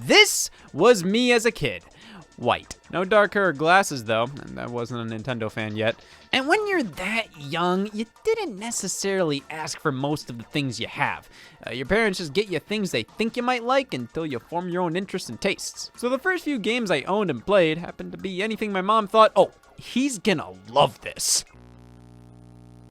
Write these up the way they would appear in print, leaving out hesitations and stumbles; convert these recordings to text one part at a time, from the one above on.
This was me as a kid. White. No dark hair or glasses though, and I wasn't a Nintendo fan yet. And when you're that young, you didn't necessarily ask for most of the things you have. Your parents just get you things they think you might like until you form your own interests and tastes. So the first few games I owned and played happened to be anything my mom thought, oh, he's gonna love this.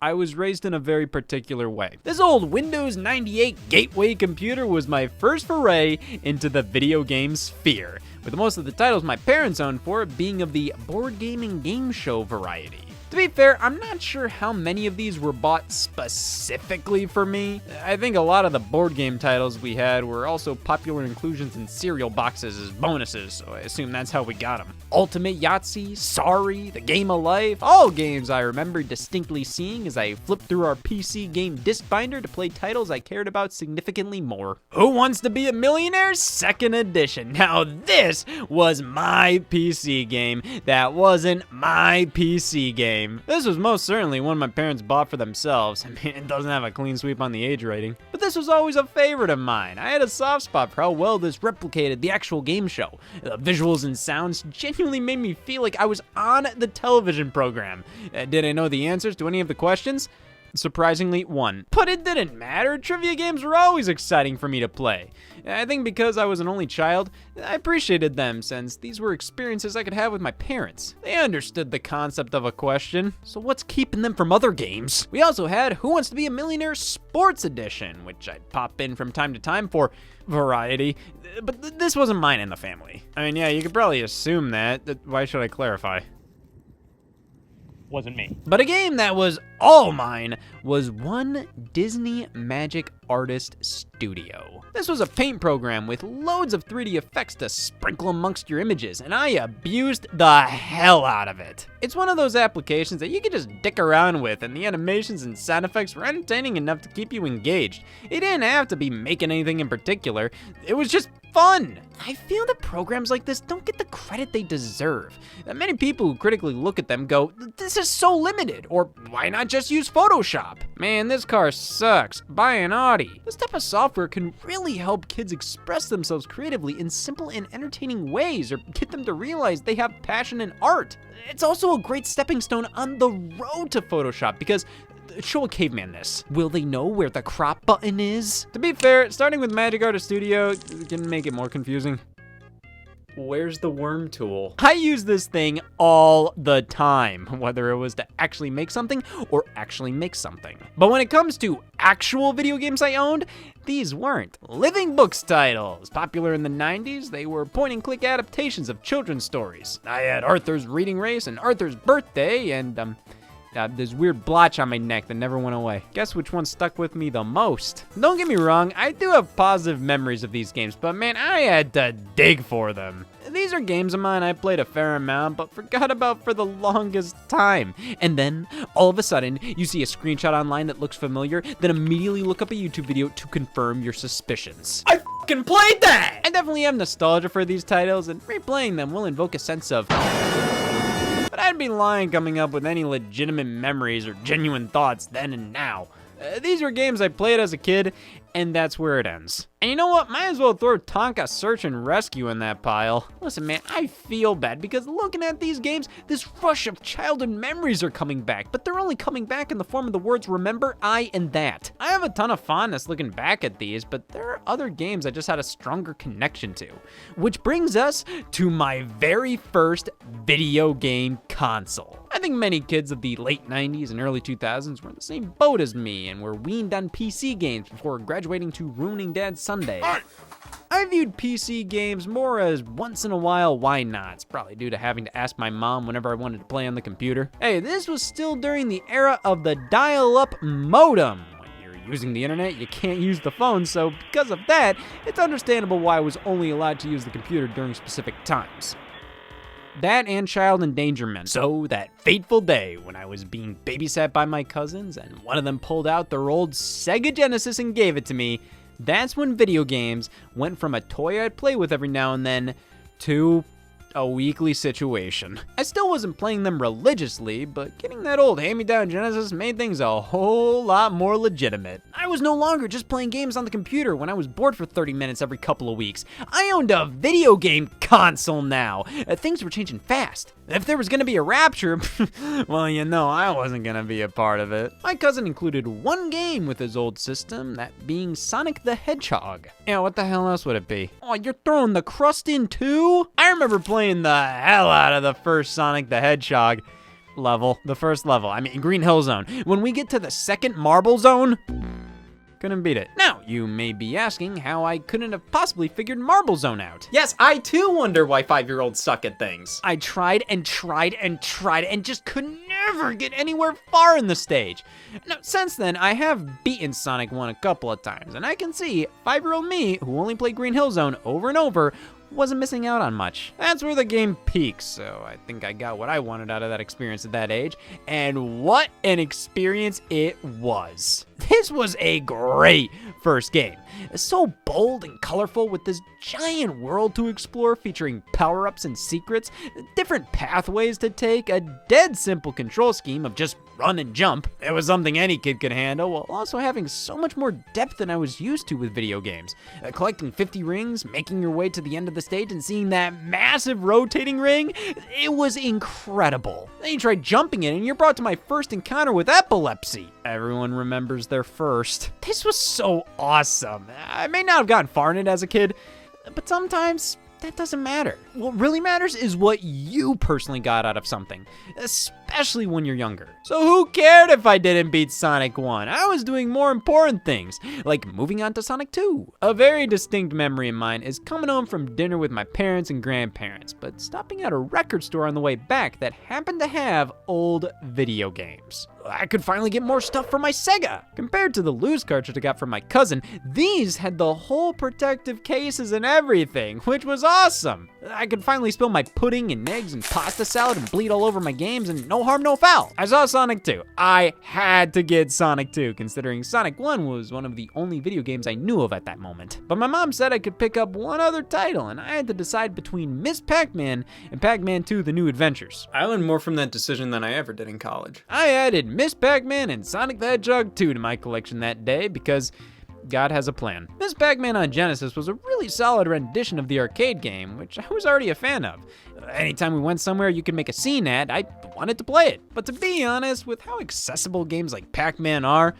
I was raised in a very particular way. This old Windows 98 gateway computer was my first foray into the video game sphere, with most of the titles my parents owned for it being of the board game and game show variety. To be fair, I'm not sure how many of these were bought specifically for me. I think a lot of the board game titles we had were also popular inclusions in cereal boxes as bonuses, so I assume that's how we got them. Ultimate Yahtzee, Sorry, The Game of Life, all games I remember distinctly seeing as I flipped through our PC game disc binder to play titles I cared about significantly more. Who Wants to Be a Millionaire? 2nd edition. Now this was my PC game. That wasn't my PC game. This was most certainly one my parents bought for themselves. I mean, it doesn't have a clean sweep on the age rating. But this was always a favorite of mine. I had a soft spot for how well this replicated the actual game show. The visuals and sounds genuinely made me feel like I was on the television program. Did I know the answers to any of the questions? Surprisingly, 1. But it didn't matter. Trivia games were always exciting for me to play. I think because I was an only child, I appreciated them since these were experiences I could have with my parents. They understood the concept of a question, so what's keeping them from other games? We also had Who Wants to Be a Millionaire Sports Edition, which I'd pop in from time to time for variety, but this wasn't mine in the family. I mean, yeah, you could probably assume that. Why should I clarify? Wasn't me. But a game that was all mine was one Disney Magic Artist Studio. This was a paint program with loads of 3D effects to sprinkle amongst your images, and I abused the hell out of it. It's one of those applications that you can just dick around with, and the animations and sound effects were entertaining enough to keep you engaged. You didn't have to be making anything in particular. It was just fun. I feel that programs like this don't get the credit they deserve. Many people who critically look at them go, this is so limited, or why not just use Photoshop? Man, this car sucks. Buy an Audi. This type of software can really help kids express themselves creatively in simple and entertaining ways, or get them to realize they have passion in art. It's also a great stepping stone on the road to Photoshop because show a caveman this. Will they know where the crop button is? To be fair, starting with Magic Artist Studio can make it more confusing. Where's the worm tool? I use this thing all the time, whether it was to actually make something or actually make something. But when it comes to actual video games I owned, these weren't. Living Books titles. Popular in the 90s, they were point-and-click adaptations of children's stories. I had Arthur's Reading Race and Arthur's Birthday, and this weird blotch on my neck that never went away. Guess which one stuck with me the most? Don't get me wrong, I do have positive memories of these games, but man, I had to dig for them. These are games of mine I played a fair amount, but forgot about for the longest time. And then, all of a sudden, you see a screenshot online that looks familiar, then immediately look up a YouTube video to confirm your suspicions. I f***ing played that! I definitely have nostalgia for these titles, and replaying them will invoke a sense of... But I'd be lying coming up with any legitimate memories or genuine thoughts then and now. These were games I played as a kid, and that's where it ends. And you know what? Might as well throw Tonka Search and Rescue in that pile. Listen, man, I feel bad because looking at these games, this rush of childhood memories are coming back, but they're only coming back in the form of the words remember, I, and that. I have a ton of fondness looking back at these, but there are other games I just had a stronger connection to. Which brings us to my very first video game console. I think many kids of the late 90s and early 2000s were in the same boat as me and were weaned on PC games before graduating to ruining Dad's Sunday. I viewed PC games more as once in a while why nots, probably due to having to ask my mom whenever I wanted to play on the computer. Hey, this was still during the era of the dial-up modem. When you're using the internet, you can't use the phone, so because of that, it's understandable why I was only allowed to use the computer during specific times. That and child endangerment. So that fateful day when I was being babysat by my cousins and one of them pulled out their old Sega Genesis and gave it to me, that's when video games went from a toy I'd play with every now and then to a weekly situation. I still wasn't playing them religiously, but getting that old hand-me-down Genesis made things a whole lot more legitimate. I was no longer just playing games on the computer when I was bored for 30 minutes every couple of weeks. I owned a video game console now. Things were changing fast. If there was gonna be a rapture, well, you know, I wasn't gonna be a part of it. My cousin included one game with his old system, that being Sonic the Hedgehog. Yeah, what the hell else would it be? Oh, you're throwing the crust in too? I remember playing the hell out of the first Sonic the Hedgehog level. The first level, I mean Green Hill Zone. When we get to the second Marble Zone, couldn't beat it. Now, you may be asking how I couldn't have possibly figured Marble Zone out. Yes, I too wonder why 5-year-olds suck at things. I tried and tried and tried and just could never get anywhere far in the stage. Now, since then, I have beaten Sonic 1 a couple of times, and I can see 5-year-old me, who only played Green Hill Zone over and over, wasn't missing out on much. That's where the game peaks, so I think I got what I wanted out of that experience at that age, and what an experience it was. This was a great first game. So bold and colorful with this giant world to explore featuring power-ups and secrets, different pathways to take, a dead simple control scheme of just run and jump. It was something any kid could handle, while also having so much more depth than I was used to with video games. Collecting 50 rings, making your way to the end of the stage and seeing that massive rotating ring, it was incredible. Then you try jumping it and you're brought to my first encounter with epilepsy. Everyone remembers their first. This was so awesome. I may not have gotten far in it as a kid, but sometimes that doesn't matter. What really matters is what you personally got out of something, especially when you're younger. So who cared if I didn't beat Sonic 1? I was doing more important things, like moving on to Sonic 2. A very distinct memory of mine is coming home from dinner with my parents and grandparents, but stopping at a record store on the way back that happened to have old video games. I could finally get more stuff from my Sega. Compared to the loose cartridge I got from my cousin, these had the whole protective cases and everything, which was awesome. I could finally spill my pudding and eggs and pasta salad and bleed all over my games and no harm, no foul. I saw Sonic 2. I had to get Sonic 2, considering Sonic 1 was one of the only video games I knew of at that moment. But my mom said I could pick up one other title, and I had to decide between Miss Pac-Man and Pac-Man 2: The New Adventures. I learned more from that decision than I ever did in college. I added Miss Pac-Man and Sonic the Hedgehog 2 to my collection that day because God has a plan. Miss Pac-Man on Genesis was a really solid rendition of the arcade game, which I was already a fan of. Anytime we went somewhere you could make a scene at, I wanted to play it. But to be honest, with how accessible games like Pac-Man are,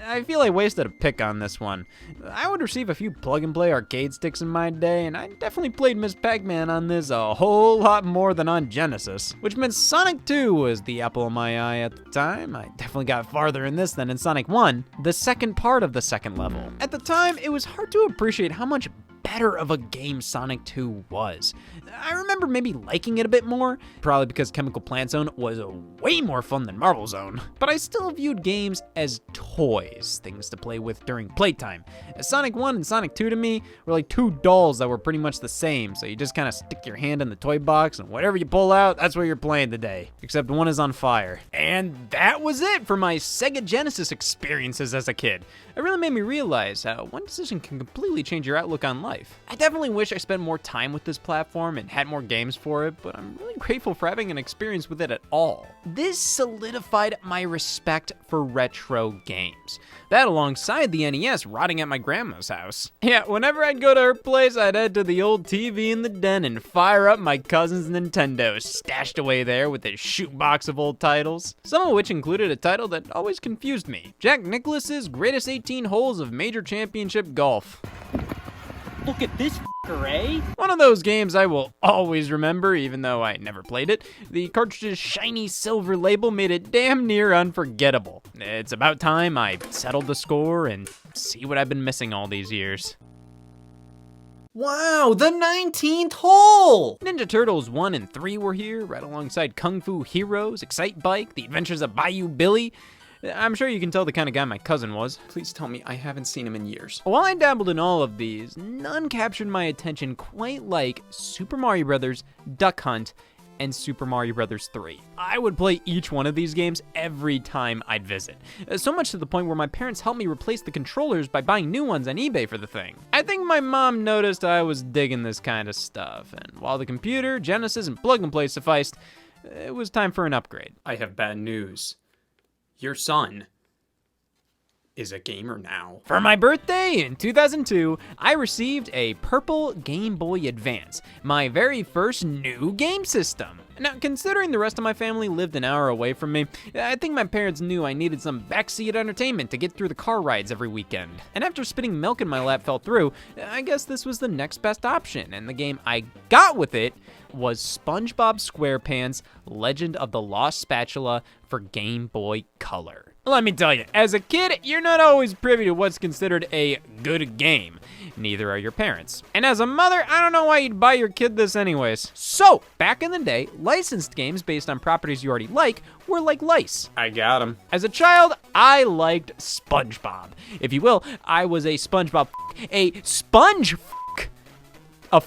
I feel I wasted a pick on this one. I would receive a few plug-and-play arcade sticks in my day, and I definitely played Miss Pac-Man on this a whole lot more than on Genesis, which meant Sonic 2 was the apple of my eye at the time. I definitely got farther in this than in Sonic 1, the second part of the second level. At the time, it was hard to appreciate how much better of a game Sonic 2 was. I remember maybe liking it a bit more, probably because Chemical Plant Zone was way more fun than Marble Zone, but I still viewed games as toys, things to play with during playtime. Sonic 1 and Sonic 2 to me were like two dolls that were pretty much the same, so you just kind of stick your hand in the toy box and whatever you pull out, that's what you're playing today, except one is on fire. And that was it for my Sega Genesis experiences as a kid. It really made me realize how one decision can completely change your outlook on life. I definitely wish I spent more time with this platform and had more games for it, but I'm really grateful for having an experience with it at all. This solidified my respect for retro games. That alongside the NES rotting at my grandma's house. Yeah, whenever I'd go to her place, I'd head to the old TV in the den and fire up my cousin's Nintendo, stashed away there with a shoebox of old titles. Some of which included a title that always confused me: Jack Nicklaus's Greatest 18 Holes of Major Championship Golf. Look at this f***er, eh? One of those games I will always remember, even though I never played it. The cartridge's shiny silver label made it damn near unforgettable. It's about time I settled the score and see what I've been missing all these years. Wow, the 19th hole! Ninja Turtles 1 and 3 were here, right alongside Kung Fu Heroes, Excite Bike, The Adventures of Bayou Billy. I'm sure you can tell the kind of guy my cousin was. Please tell me I haven't seen him in years. While I dabbled in all of these, none captured my attention quite like Super Mario Bros., Duck Hunt, and Super Mario Bros. 3. I would play each one of these games every time I'd visit. So much to the point where my parents helped me replace the controllers by buying new ones on eBay for the thing. I think my mom noticed I was digging this kind of stuff, and while the computer, Genesis, and plug-and-play sufficed, it was time for an upgrade. I have bad news. Your son is a gamer now. For my birthday in 2002, I received a purple Game Boy Advance, my very first new game system. Now, considering the rest of my family lived an hour away from me, I think my parents knew I needed some backseat entertainment to get through the car rides every weekend. And after spitting milk in my lap fell through, I guess this was the next best option, and the game I got with it was SpongeBob SquarePants Legend of the Lost Spatula for Game Boy Color. Let me tell you, as a kid, you're not always privy to what's considered a good game. Neither are your parents. And as a mother, I don't know why you'd buy your kid this anyways. So, back in the day, licensed games based on properties you already like were like lice. I got him. As a child, I liked SpongeBob. If you will, I was a SpongeBob a sponge a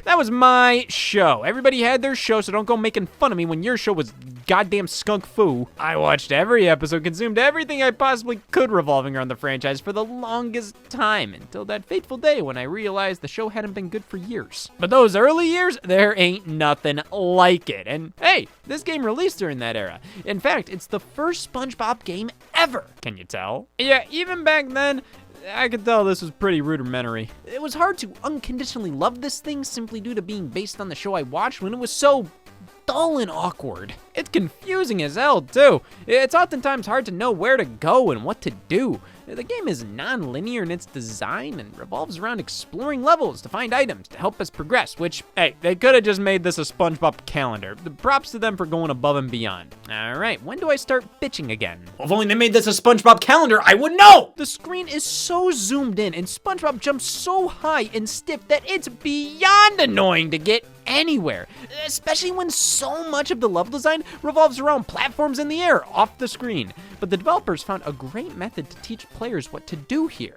That was my show. Everybody had their show, so don't go making fun of me when your show was goddamn skunk foo. I watched every episode, consumed everything I possibly could revolving around the franchise for the longest time, until that fateful day when I realized the show hadn't been good for years. But those early years, there ain't nothing like it. And hey, this game released during that era. In fact, it's the first SpongeBob game ever. Can you tell? Yeah, even back then, I could tell this was pretty rudimentary. It was hard to unconditionally love this thing simply due to being based on the show I watched when it was so dull and awkward. It's confusing as hell, too. It's oftentimes hard to know where to go and what to do. The game is non-linear in its design and revolves around exploring levels to find items to help us progress, which, hey, they could have just made this a SpongeBob calendar. Props to them for going above and beyond. All right, when do I start bitching again? Well, if only they made this a SpongeBob calendar, I would know! The screen is so zoomed in and SpongeBob jumps so high and stiff that it's beyond annoying to get anywhere, especially when so much of the level design revolves around platforms in the air off the screen. But the developers found a great method to teach players what to do here.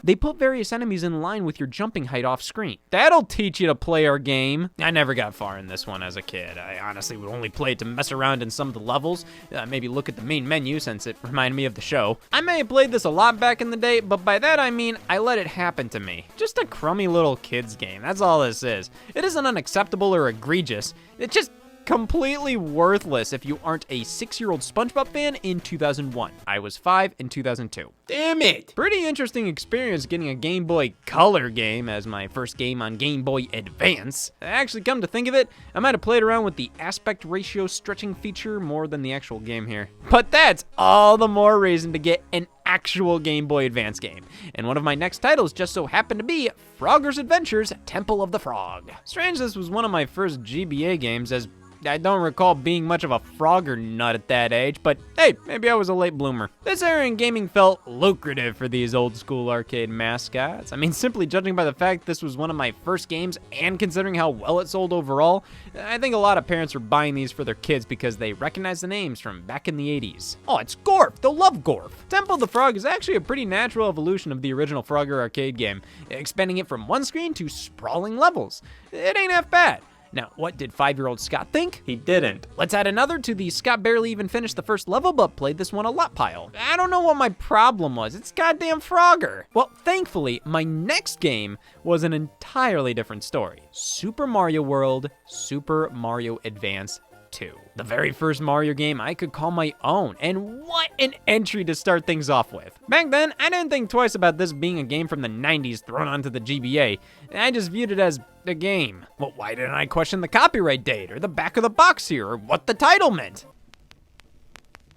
They put various enemies in line with your jumping height off screen. That'll teach you to play our game. I never got far in this one as a kid. I honestly would only play it to mess around in some of the levels, maybe look at the main menu since it reminded me of the show. I may have played this a lot back in the day, but by that I mean I let it happen to me. Just a crummy little kid's game, that's all this is. It isn't unacceptable or egregious, it's just completely worthless if you aren't a 6-year-old SpongeBob fan in 2001. I was 5 in 2002. Damn it! Pretty interesting experience getting a Game Boy Color game as my first game on Game Boy Advance. Actually, come to think of it, I might have played around with the aspect ratio stretching feature more than the actual game here. But that's all the more reason to get an actual Game Boy Advance game. And one of my next titles just so happened to be Frogger's Adventures Temple of the Frog. Strange this was one of my first GBA games, as I don't recall being much of a Frogger nut at that age, but hey, maybe I was a late bloomer. This era in gaming felt lucrative for these old school arcade mascots. I mean, simply judging by the fact this was one of my first games and considering how well it sold overall, I think a lot of parents were buying these for their kids because they recognize the names from back in the 80s. Oh, it's Gorf! They'll love Gorf! Temple of the Frog is actually a pretty natural evolution of the original Frogger arcade game, expanding it from one screen to sprawling levels. It ain't half bad. Now, what did 5-year-old Scott think? He didn't. Let's add another to the Scott barely even finished the first level but played this one a lot pile. I don't know what my problem was. It's goddamn Frogger. Well, thankfully, my next game was an entirely different story. Super Mario World, Super Mario Advance 2. The very first Mario game I could call my own, and what an entry to start things off with. Back then, I didn't think twice about this being a game from the 90s thrown onto the GBA. I just viewed it as a game. Well, why didn't I question the copyright date, or the back of the box here, or what the title meant?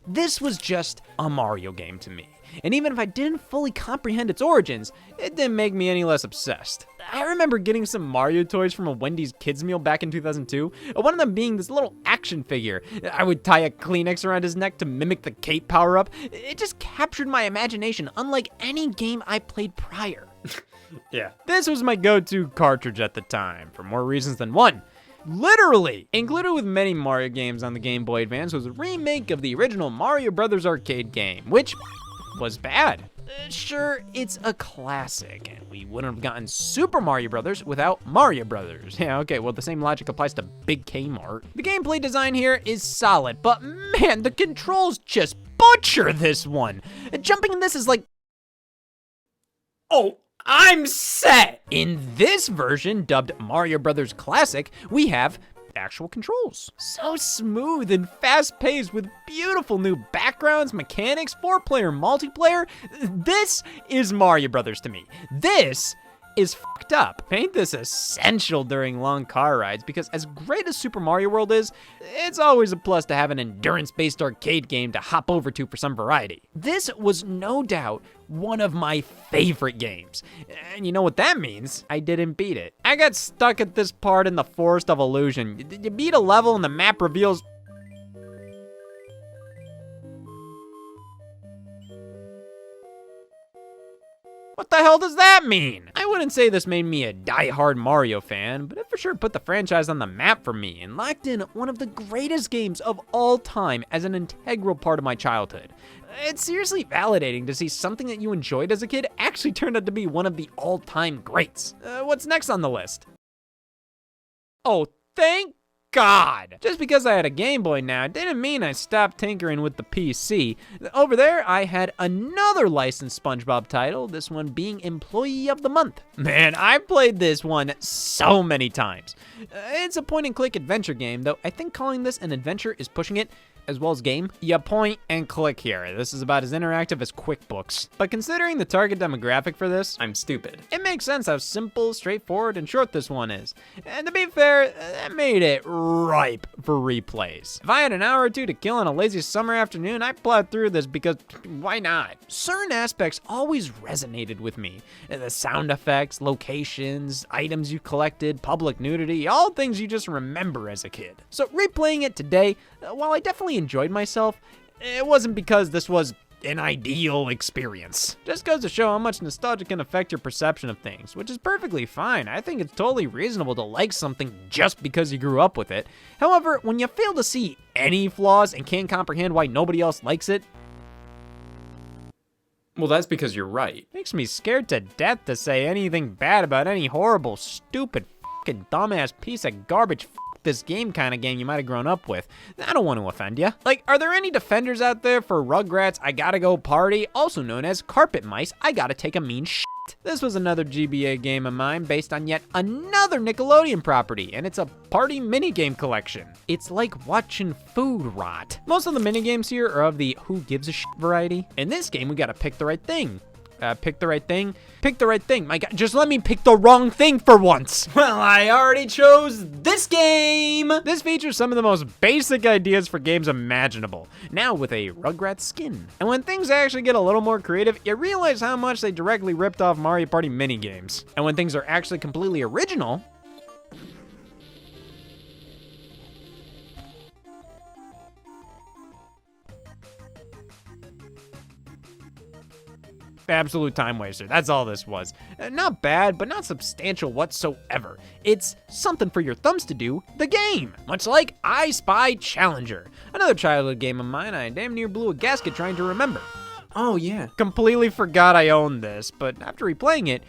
This was just a Mario game to me. And even if I didn't fully comprehend its origins, it didn't make me any less obsessed. I remember getting some Mario toys from a Wendy's kids meal back in 2002, one of them being this little action figure. I would tie a Kleenex around his neck to mimic the cape power-up. It just captured my imagination, unlike any game I played prior. Yeah. This was my go-to cartridge at the time, for more reasons than one. Literally! Included with many Mario games on the Game Boy Advance was a remake of the original Mario Bros. Arcade game, which, was bad. Sure, it's a classic, and we wouldn't have gotten Super Mario Brothers without Mario Brothers. Yeah, okay, well, the same logic applies to Big Kmart. The gameplay design here is solid, but man, the controls just butcher this one. Jumping in this is like... Oh, I'm set! In this version, dubbed Mario Brothers Classic, we have actual controls. So smooth and fast-paced with beautiful new backgrounds, mechanics, 4-player multiplayer. This is Mario Brothers to me. This is fucked up. Ain't this essential during long car rides? Because as great as Super Mario World is, it's always a plus to have an endurance-based arcade game to hop over to for some variety. This was no doubt one of my favorite games. And you know what that means? I didn't beat it. I got stuck at this part in the Forest of Illusion. You beat a level and the map reveals... What the hell does that mean? I wouldn't say this made me a die-hard Mario fan, but it for sure put the franchise on the map for me and locked in one of the greatest games of all time as an integral part of my childhood. It's seriously validating to see something that you enjoyed as a kid actually turned out to be one of the all-time greats. What's next on the list? Oh, thank God! Just because I had a Game Boy now didn't mean I stopped tinkering with the PC. Over there, I had another licensed SpongeBob title, this one being Employee of the Month. Man, I played this one so many times. It's a point-and-click adventure game, though I think calling this an adventure is pushing it, as well as game. You point and click here. This is about as interactive as QuickBooks. But considering the target demographic for this, I'm stupid. It makes sense how simple, straightforward, and short this one is. And to be fair, that made it ripe for replays. If I had an hour or two to kill on a lazy summer afternoon, I'd plow through this because why not? Certain aspects always resonated with me. The sound effects, locations, items you collected, public nudity, all things you just remember as a kid. So replaying it today, while I definitely enjoyed myself, it wasn't because this was an ideal experience. Just goes to show how much nostalgia can affect your perception of things, which is perfectly fine. I think it's totally reasonable to like something just because you grew up with it. However, when you fail to see any flaws and can't comprehend why nobody else likes it, well, that's because you're right. Makes me scared to death to say anything bad about any horrible, stupid, fucking dumbass piece of garbage this game kind of game you might have grown up with. I don't want to offend you. Like, are there any defenders out there for Rugrats I Gotta Go Party, also known as Carpet Mice I Gotta Take a Mean Shit? This was another GBA game of mine based on yet another Nickelodeon property, and it's a party minigame collection. It's like watching food rot. Most of the minigames here are of the who gives a shit variety. In this game, we gotta pick the right thing. Pick the right thing? Pick the right thing. My God, just let me pick the wrong thing for once. Well, I already chose this game. This features some of the most basic ideas for games imaginable, now with a Rugrats skin. And when things actually get a little more creative, you realize how much they directly ripped off Mario Party minigames. And when things are actually completely original, absolute time waster. That's all this was. Not bad, but not substantial whatsoever. It's something for your thumbs to do, the game. Much like I Spy Challenger, another childhood game of mine I damn near blew a gasket trying to remember. Oh, yeah. Completely forgot I owned this, but after replaying it,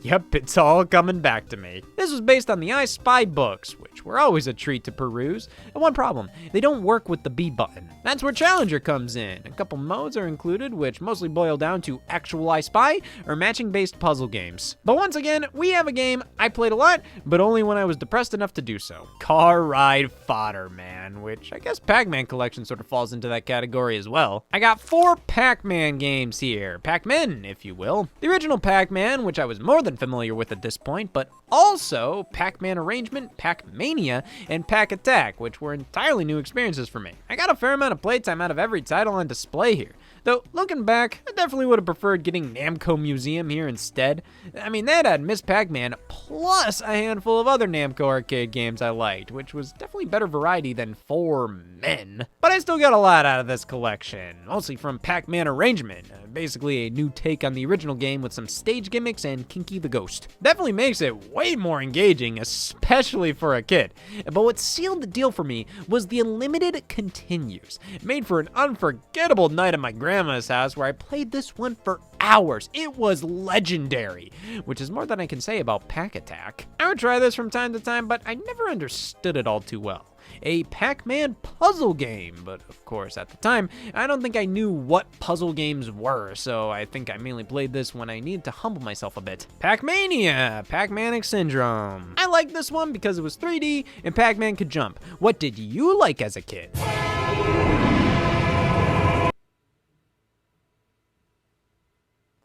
yep, it's all coming back to me. This was based on the I Spy books, which were always a treat to peruse. And one problem, they don't work with the B button. That's where Challenger comes in. A couple modes are included, which mostly boil down to actual I Spy or matching-based puzzle games. But once again, we have a game I played a lot, but only when I was depressed enough to do so. Car ride fodder, man, which I guess PacMan Collection sort of falls into that category as well. I got 4 Pac-Man games here. Pac-Men, if you will. The original Pac-Man, which I was more than familiar with at this point, but also Pac-Man Arrangement, Pac-Mania, and Pac-Attack, which were entirely new experiences for me. I got a fair amount of playtime out of every title on display here. Though, looking back, I definitely would have preferred getting Namco Museum here instead. I mean, that had Miss Pac-Man, plus a handful of other Namco arcade games I liked, which was definitely better variety than 4 Men. But I still got a lot out of this collection, mostly from Pac-Man Arrangement, basically a new take on the original game with some stage gimmicks and Kinky the Ghost. Definitely makes it way more engaging, especially for a kid. But what sealed the deal for me was the Unlimited Continues, made for an unforgettable night at my grandma's grandma's house where I played this one for hours. It was legendary, which is more than I can say about Pack Attack. I would try this from time to time, but I never understood it all too well. A Pac-Man puzzle game, but of course at the time, I don't think I knew what puzzle games were, so I think I mainly played this when I needed to humble myself a bit. Pac-Mania, Pac-Manic Syndrome. I liked this one because it was 3D and Pac-Man could jump. What did you like as a kid?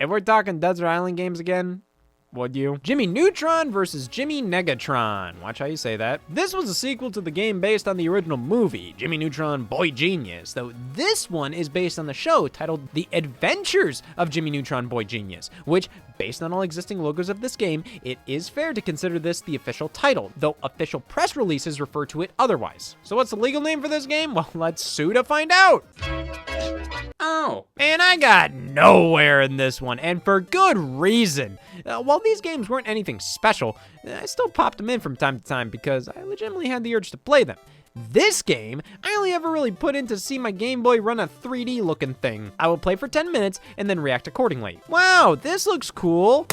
If we're talking Desert Island games again, would you? Jimmy Neutron versus Jimmy Negatron. Watch how you say that. This was a sequel to the game based on the original movie, Jimmy Neutron Boy Genius, though this one is based on the show titled The Adventures of Jimmy Neutron Boy Genius, which, based on all existing logos of this game, it is fair to consider this the official title, though official press releases refer to it otherwise. So what's the legal name for this game? Well, let's sue to find out. Oh. And I got nowhere in this one, and for good reason. While these games weren't anything special, I still popped them in from time to time because I legitimately had the urge to play them. This game, I only ever really put in to see my Game Boy run a 3D looking thing. I would play for 10 minutes and then react accordingly. Wow, this looks cool.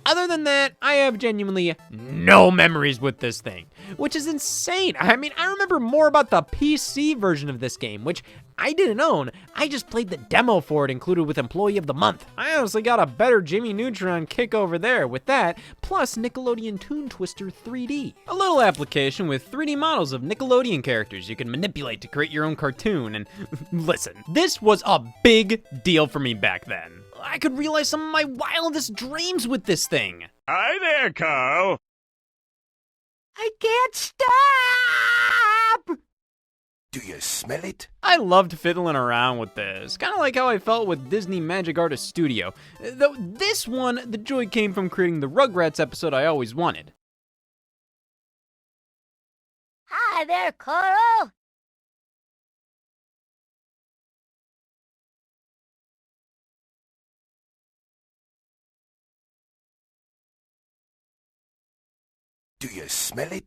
Other than that, I have genuinely no memories with this thing, which is insane. I mean, I remember more about the PC version of this game, which I didn't own. I just played the demo for it included with Employee of the Month. I honestly got a better Jimmy Neutron kick over there with that, plus Nickelodeon Toon Twister 3D. A little application with 3D models of Nickelodeon characters you can manipulate to create your own cartoon, and listen, this was a big deal for me back then. I could realize some of my wildest dreams with this thing. Hi there, Carl. I can't stop! Do you smell it? I loved fiddling around with this, kind of like how I felt with Disney Magic Artist Studio. Though this one, the joy came from creating the Rugrats episode I always wanted. Hi there, Carl! Do you smell it?